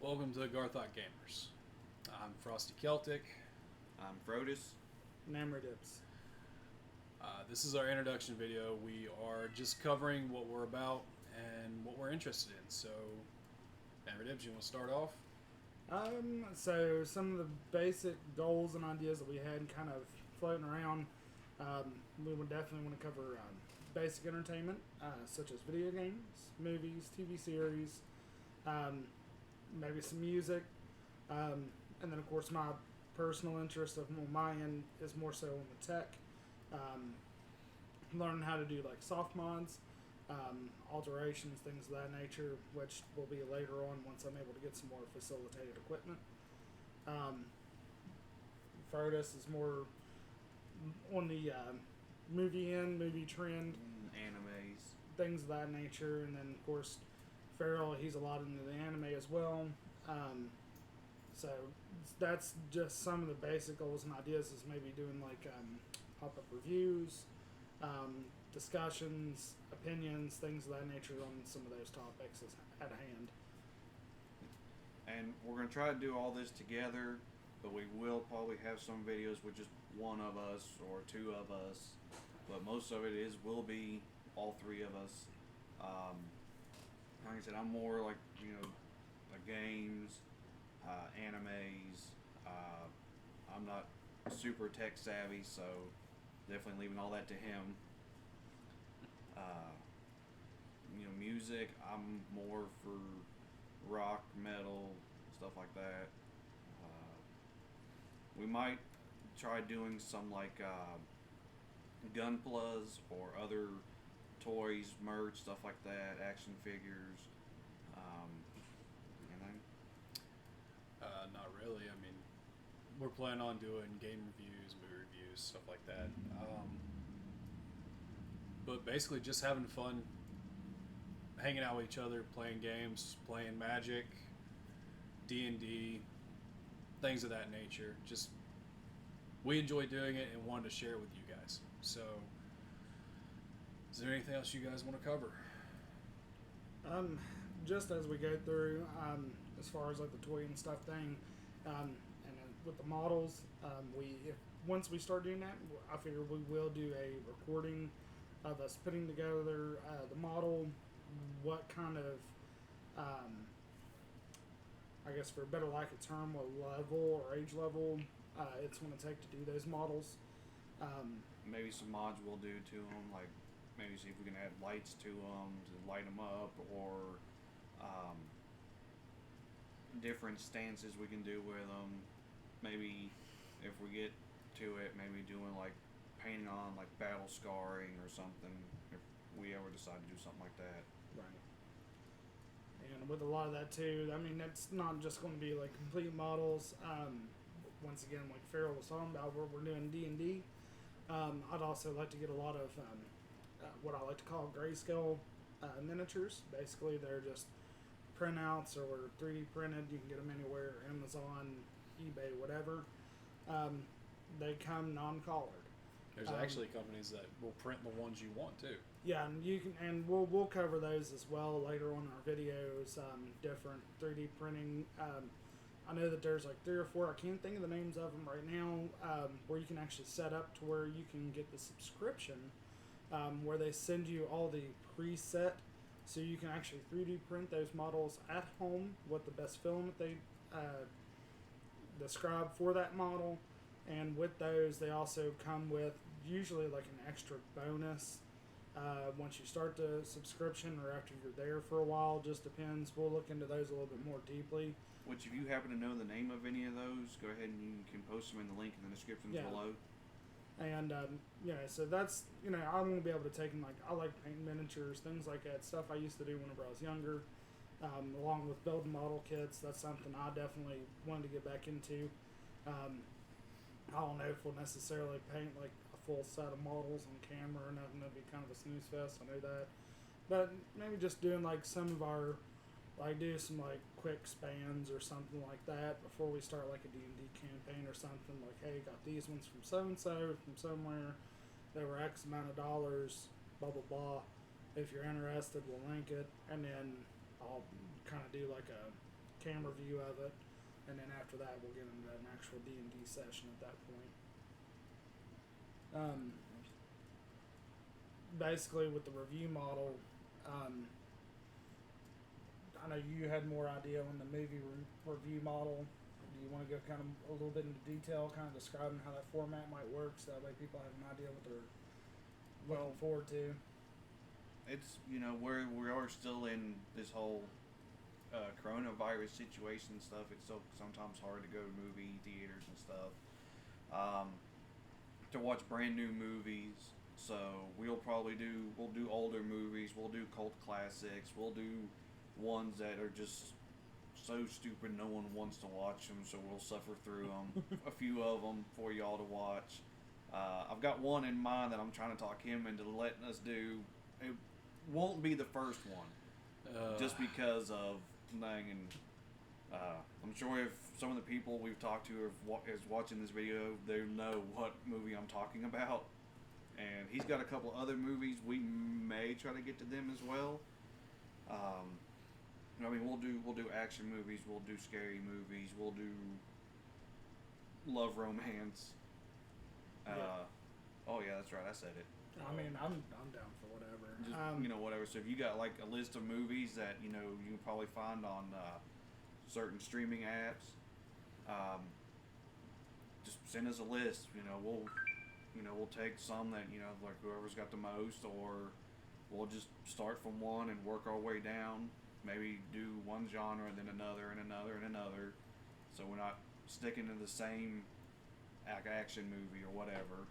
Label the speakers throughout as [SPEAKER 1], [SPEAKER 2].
[SPEAKER 1] Welcome to Garthok Gamers. I'm Frosty Celtic.
[SPEAKER 2] I'm Frodus.
[SPEAKER 3] Nammer dips.
[SPEAKER 1] This is our introduction video. We are just covering what we're about and what we're interested in. So, Hammer Dips, you want to start off?
[SPEAKER 3] So some of the basic goals and ideas that we had kind of floating around, we would definitely want to cover basic entertainment, such as video games, movies, TV series, maybe some music, and then of course my personal interest of my end is more so on the tech, learning how to do like soft mods, alterations, things of that nature, which will be later on once I'm able to get some more facilitated equipment. Frodus is more on the movie trend,
[SPEAKER 2] Animes.
[SPEAKER 3] things of that nature, and then of course Farrell, he's a lot into the anime as well. So that's just some of the basic goals and ideas, is maybe doing like pop-up reviews, discussions, opinions, things of that nature on some of those topics at hand.
[SPEAKER 2] And we're going to try to do all this together, but we will probably have some videos with just one of us or two of us. But most of it will be all three of us. Like I said, I'm more like, games, animes. I'm not super tech savvy, so definitely leaving all that to him. Music, I'm more for rock, metal, stuff like that. We might try doing some like gunplas or other toys, merch, stuff like that, action figures. Anything?
[SPEAKER 1] Not really. I mean, we're planning on doing game reviews, movie reviews, stuff like that. But basically, just having fun, hanging out with each other, playing games, playing Magic, D&D, things of that nature. Just we enjoy doing it and wanted to share it with you guys. So, is there anything else you guys want to cover?
[SPEAKER 3] Just as we go through, as far as like the toy and stuff thing, and with the models, once we start doing that, I figure we will do a recording of us putting together the model, what kind of, I guess for a better lack of term, what level or age level it's going to take to do those models.
[SPEAKER 2] Maybe some mods we'll do to them, like maybe see if we can add lights to them to light them up, or different stances we can do with them. Maybe if we get to it, maybe doing like painting on like battle scarring or something, if we ever decide to do something like that.
[SPEAKER 3] Right. And with a lot of that too, I mean, that's not just going to be like complete models. Once again, like Farrell was talking about, where we're doing D&D. I'd also like to get a lot of what I like to call grayscale miniatures. Basically, they're just printouts or 3D printed. You can get them anywhere, Amazon, eBay, whatever. They come non-collared.
[SPEAKER 1] There's actually companies that will print the ones you want too.
[SPEAKER 3] Yeah, and you can, and we'll cover those as well later on in our videos. Different 3D printing. I know that there's like 3 or 4. I can't think of the names of them right now. Where you can actually set up to where you can get the subscription, where they send you all the preset, so you can actually 3D print those models at home with the best filament they describe for that model. And with those, they also come with usually like an extra bonus once you start the subscription, or after you're there for a while. Just depends. We'll look into those a little bit more deeply.
[SPEAKER 2] Which, if you happen to know the name of any of those, go ahead and you can post them in the link in the description below.
[SPEAKER 3] And so that's, I want to be able to take them, like, I like painting miniatures, things like that, stuff I used to do whenever I was younger, along with building model kits. That's something I definitely wanted to get back into. I don't know if we'll necessarily paint like a full set of models on camera or nothing. That'd be kind of a snooze fest, I know that. But maybe just doing like some of our, like do some like quick spans or something like that before we start like a D&D campaign or something. Like, hey, got these ones from so-and-so, from somewhere. They were X amount of dollars, blah, blah, blah. If you're interested, we'll link it. And then I'll kind of do like a camera view of it, and then after that we'll get into an actual D&D session at that point. Basically, with the review model, I know you had more idea on the movie review model. Do you want to go kind of a little bit into detail, kind of describing how that format might work, so that way people have an idea what they're looking forward to?
[SPEAKER 2] It's, we are still in this whole coronavirus situation and stuff. It's so sometimes hard to go to movie theaters and stuff, to watch brand new movies. So we'll do older movies, we'll do cult classics, we'll do ones that are just so stupid no one wants to watch them, so we'll suffer through them. A few of them for y'all to watch. I've got one in mind that I'm trying to talk him into letting us do. It won't be the first one, just because of thing, and I'm sure if some of the people we've talked to is watching this video, they know what movie I'm talking about. And he's got a couple other movies. We may try to get to them as well. We'll do action movies. We'll do scary movies. We'll do love romance. Oh yeah, that's right. I said it.
[SPEAKER 3] I mean, I'm down for whatever.
[SPEAKER 2] Just whatever. So if you got like a list of movies that you can probably find on certain streaming apps, just send us a list. We'll take some that like whoever's got the most, or we'll just start from one and work our way down. Maybe do one genre, then another, and another, and another. So we're not sticking to the same action movie or whatever.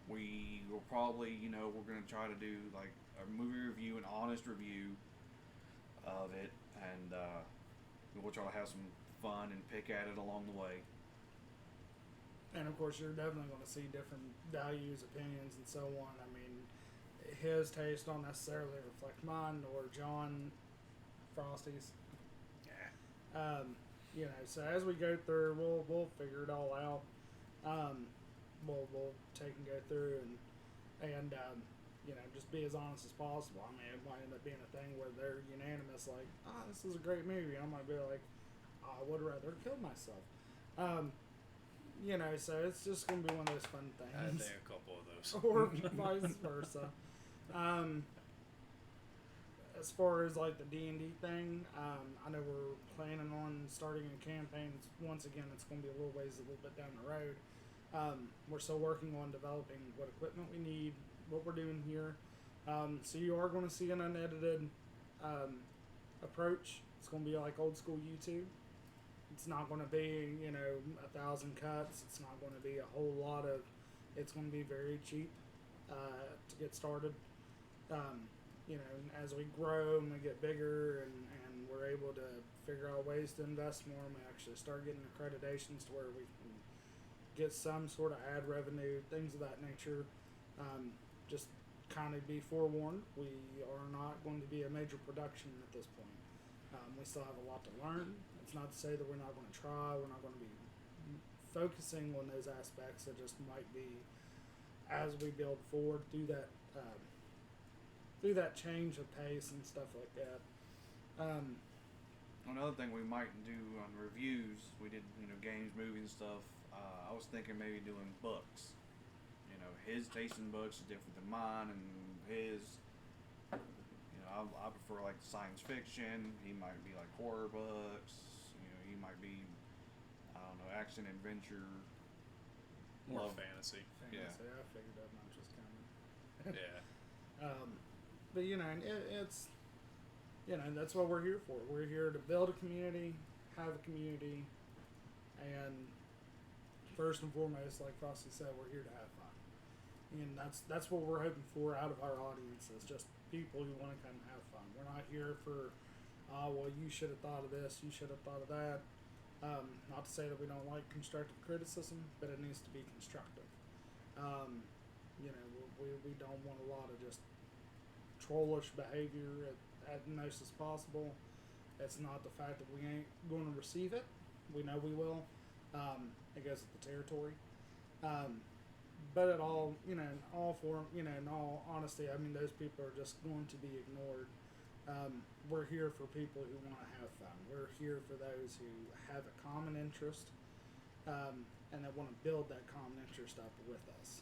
[SPEAKER 2] We will probably, we're going to try to do like a movie review, an honest review of it, and we'll try to have some fun and pick at it along the way.
[SPEAKER 3] And of course, you're definitely going to see different values, opinions, and so on. I mean, his taste don't necessarily reflect mine or John Frosty's.
[SPEAKER 2] Yeah.
[SPEAKER 3] So as we go through, we'll figure it all out. We'll take and go through and just be as honest as possible. I mean, it might end up being a thing where they're unanimous, like, this is a great movie. I might be like, I would rather kill myself. So it's just going to be one of those fun things.
[SPEAKER 1] I think a couple of those.
[SPEAKER 3] Or vice versa. As far as like the D&D thing, I know we're planning on starting a campaign. Once again, it's going to be a little bit down the road. We're still working on developing what equipment we need, what we're doing here. So you are going to see an unedited approach. It's going to be like old school YouTube. It's not going to be 1,000 cuts. It's not going to be a whole lot of. It's going to be very cheap to get started. As we grow and we get bigger and we're able to figure out ways to invest more, and we actually start getting accreditations to where we can get some sort of ad revenue, things of that nature. Just kind of be forewarned, we are not going to be a major production at this point. We still have a lot to learn. It's not to say that we're not going to try. We're not going to be focusing on those aspects. It just might be as we build forward through that change of pace and stuff like that.
[SPEAKER 2] Another thing we might do on reviews, we did games, movies, and stuff. I was thinking maybe doing books. His taste in books is different than mine, and his. I prefer like science fiction. He might be like horror books. He might be, I don't know, action, adventure.
[SPEAKER 1] More fantasy.
[SPEAKER 2] Yeah.
[SPEAKER 3] I figured that much was coming.
[SPEAKER 1] Yeah.
[SPEAKER 3] But it's that's what we're here for. We're here to build a community, have a community, and first and foremost, like Frosty said, we're here to have fun. And that's what we're hoping for out of our audience, is just people who want to come have fun. We're not here for, you should have thought of this, you should have thought of that. Not to say that we don't like constructive criticism, but it needs to be constructive. We don't want a lot of just trollish behavior at most as possible. It's not the fact that we ain't going to receive it. We know we will. It goes with the territory. But in all honesty, I mean, those people are just going to be ignored. We're here for people who want to have fun. We're here for those who have a common interest, and that want to build that common interest up with us.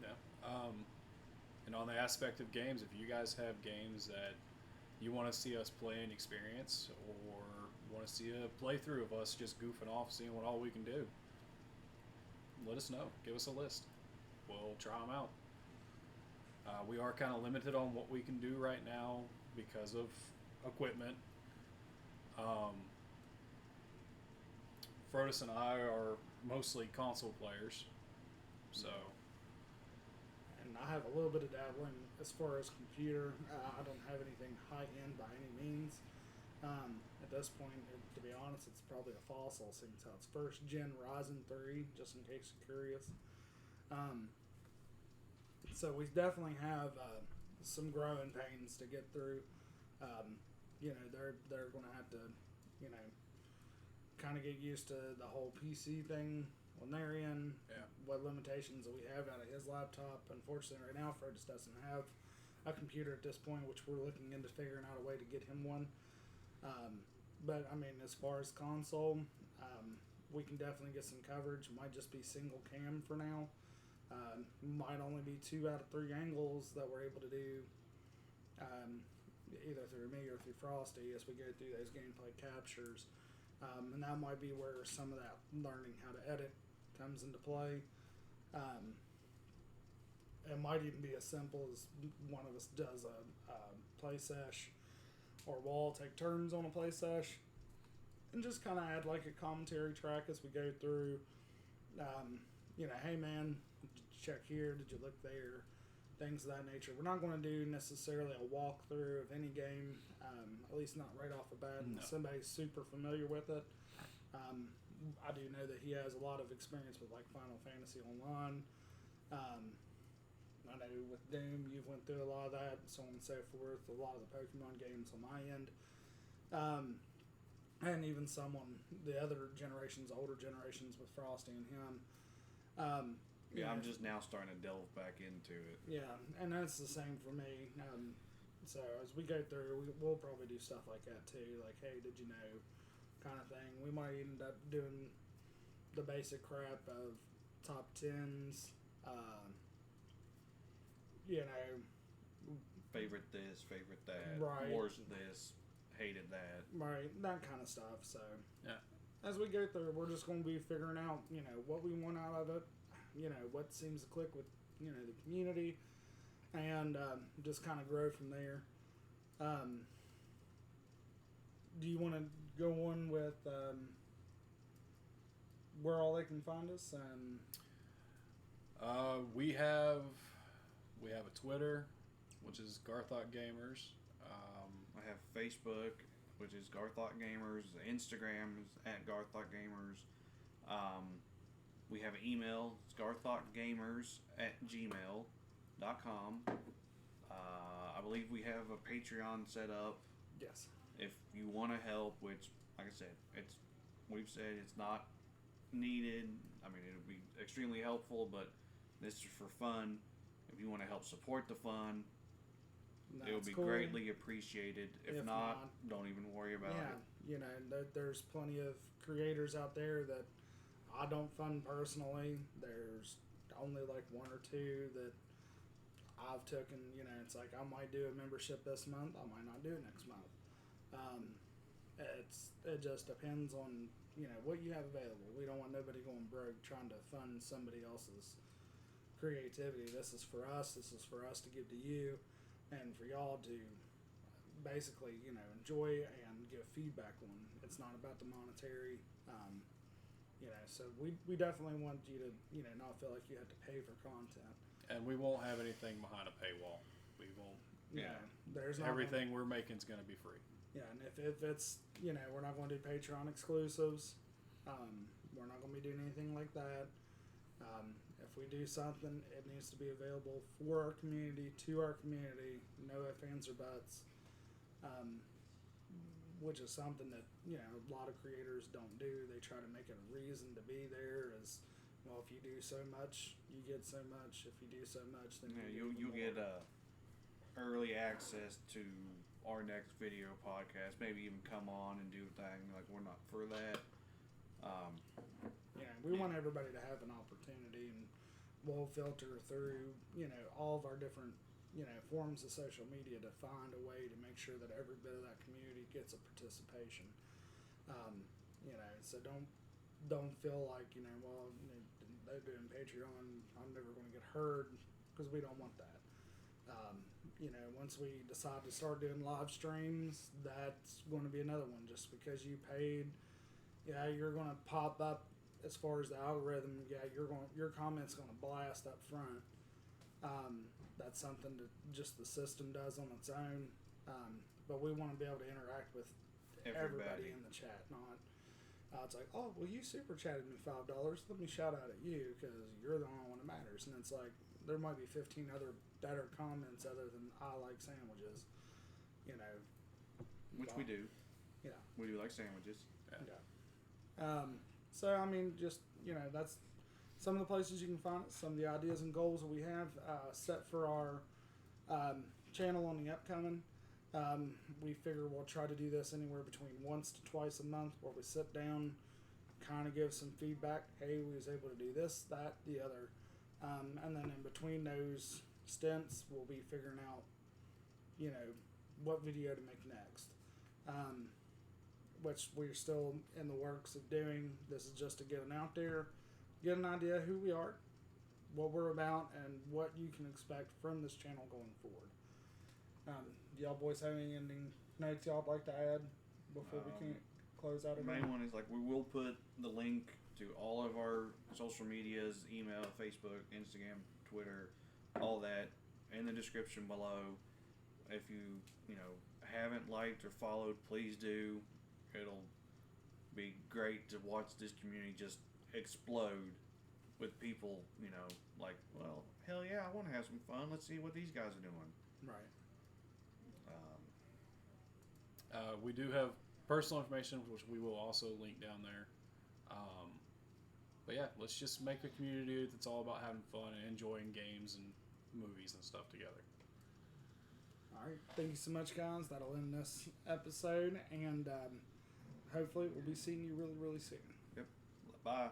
[SPEAKER 1] Yeah. And on the aspect of games, if you guys have games that you want to see us play and experience, or want to see a playthrough of us just goofing off, seeing what all we can do, let us know. Give us a list. We'll try them out. We are kind of limited on what we can do right now because of equipment. Frodis and I are mostly console players, so.
[SPEAKER 3] And I have a little bit of dabbling as far as computer. I don't have anything high end by any means. At this point, to be honest, it's probably a fossil since it's first gen Ryzen 3, just in case you're curious. So we definitely have some growing pains to get through. They're going to have to, kind of get used to the whole PC thing on their end.
[SPEAKER 1] Yeah.
[SPEAKER 3] What limitations that we have out of his laptop. Unfortunately, right now, Fred just doesn't have a computer at this point, which we're looking into figuring out a way to get him one. But I mean, as far as console, we can definitely get some coverage. Might just be single cam for now. Might only be 2 out of 3 angles that we're able to do, either through me or through Frosty as we go through those gameplay captures. And that might be where some of that learning how to edit comes into play. It might even be as simple as one of us does a play sesh, or we'll all take turns on a play sesh, and just kind of add like a commentary track as we go through. Hey man, did you check here? Did you look there? Things of that nature. We're not going to do necessarily a walkthrough of any game, at least not right off the bat.
[SPEAKER 1] No.
[SPEAKER 3] Somebody's super familiar with it. I do know that he has a lot of experience with like Final Fantasy Online. I know with Doom, you've went through a lot of that, so on and so forth. A lot of the Pokemon games on my end, and even some on the other generations, older generations with Frosty and him.
[SPEAKER 2] I'm just now starting to delve back into it.
[SPEAKER 3] Yeah, and that's the same for me. So as we go through, we'll probably do stuff like that too, like, hey, did you know, kind of thing. We might end up doing the basic crap of top 10s,
[SPEAKER 2] Favorite this, favorite that,
[SPEAKER 3] right.
[SPEAKER 2] Wars this, hated that.
[SPEAKER 3] Right, that kind of stuff. So
[SPEAKER 1] Yeah.
[SPEAKER 3] as we go through, we're just going to be figuring out, what we want out of it, what seems to click with, the community, and just kind of grow from there. Do you want to go on with where all they can find us? And
[SPEAKER 1] We have a Twitter, which is Garthok Gamers.
[SPEAKER 2] I have Facebook, which is Garthok Gamers. Instagram is at Garthok Gamers. We have an email. It's garthokgamers@gmail.com. I believe we have a Patreon set up.
[SPEAKER 3] yes.
[SPEAKER 2] If you want to help, which, like I said, we've said it's not needed. I mean, it would be extremely helpful, but this is for fun. If you want to help support the fun, it would be
[SPEAKER 3] cool.
[SPEAKER 2] greatly appreciated. If
[SPEAKER 3] If
[SPEAKER 2] not,
[SPEAKER 3] not,
[SPEAKER 2] don't even worry about it.
[SPEAKER 3] There's plenty of creators out there that I don't fund personally. There's only like 1 or 2 that I've taken. It's like I might do a membership this month. I might not do it next month. It just depends on what you have available. We don't want nobody going broke trying to fund somebody else's creativity. This is for us. This is for us to give to you, and for y'all to basically enjoy and give feedback on. It's not about the monetary. So we definitely want you to not feel like you have to pay for content.
[SPEAKER 1] And we won't have anything behind a paywall. We won't.
[SPEAKER 2] Yeah.
[SPEAKER 3] There's not
[SPEAKER 1] Everything we're making is going to be free.
[SPEAKER 3] Yeah, and if it's, we're not going to do Patreon exclusives. We're not going to be doing anything like that. If we do something, it needs to be available for our community, to our community, no ifs, ands, or buts, which is something that, a lot of creators don't do. They try to make it a reason to be there as, well, if you do so much, you get so much. If you do so much, then
[SPEAKER 2] Yeah, you'll get early access to our next video podcast. Maybe even come on and do a thing. Like, we're not for that.
[SPEAKER 3] We want everybody to have an opportunity, and we'll filter through, all of our different, forms of social media to find a way to make sure that every bit of that community gets a participation. So don't feel like, they're doing Patreon, I'm never going to get heard, because we don't want that. Once we decide to start doing live streams, that's going to be another one. Just because you paid, you're going to pop up as far as the algorithm. Your comment's going to blast up front. That's something that just the system does on its own. But we want to be able to interact with everybody in the chat, not. It's like, oh, well, you super chatted me $5. Let me shout out at you because you're the only one that matters. And it's like, there might be 15 other better comments other than I like sandwiches,
[SPEAKER 2] Which we do.
[SPEAKER 3] Yeah.
[SPEAKER 2] We do like sandwiches.
[SPEAKER 3] Yeah. So, I mean, just, that's some of the places you can find it, some of the ideas and goals that we have set for our channel on the upcoming. We figure we'll try to do this anywhere between once to twice a month where we sit down, kind of give some feedback. Hey, we was able to do this, that, the other. And then in between those stints, we'll be figuring out, what video to make next. Which we're still in the works of doing. This is just to get it out there, get an idea who we are, what we're about, and what you can expect from this channel going forward. Do y'all boys have any ending notes y'all would like to add before we can close out?
[SPEAKER 2] The main one is we will put the link to all of our social medias, email, Facebook, Instagram, Twitter, all that in the description below. If you haven't liked or followed, please do. It'll be great to watch this community just explode with people, like, well, hell yeah, I want to have some fun. Let's see what these guys are doing.
[SPEAKER 3] Right.
[SPEAKER 1] We do have personal information, which we will also link down there. But yeah, let's just make a community that's all about having fun and enjoying games and movies and stuff together.
[SPEAKER 3] All right. Thank you so much, guys. That'll end this episode, and hopefully we'll be seeing you really, really soon.
[SPEAKER 2] Yep. Bye.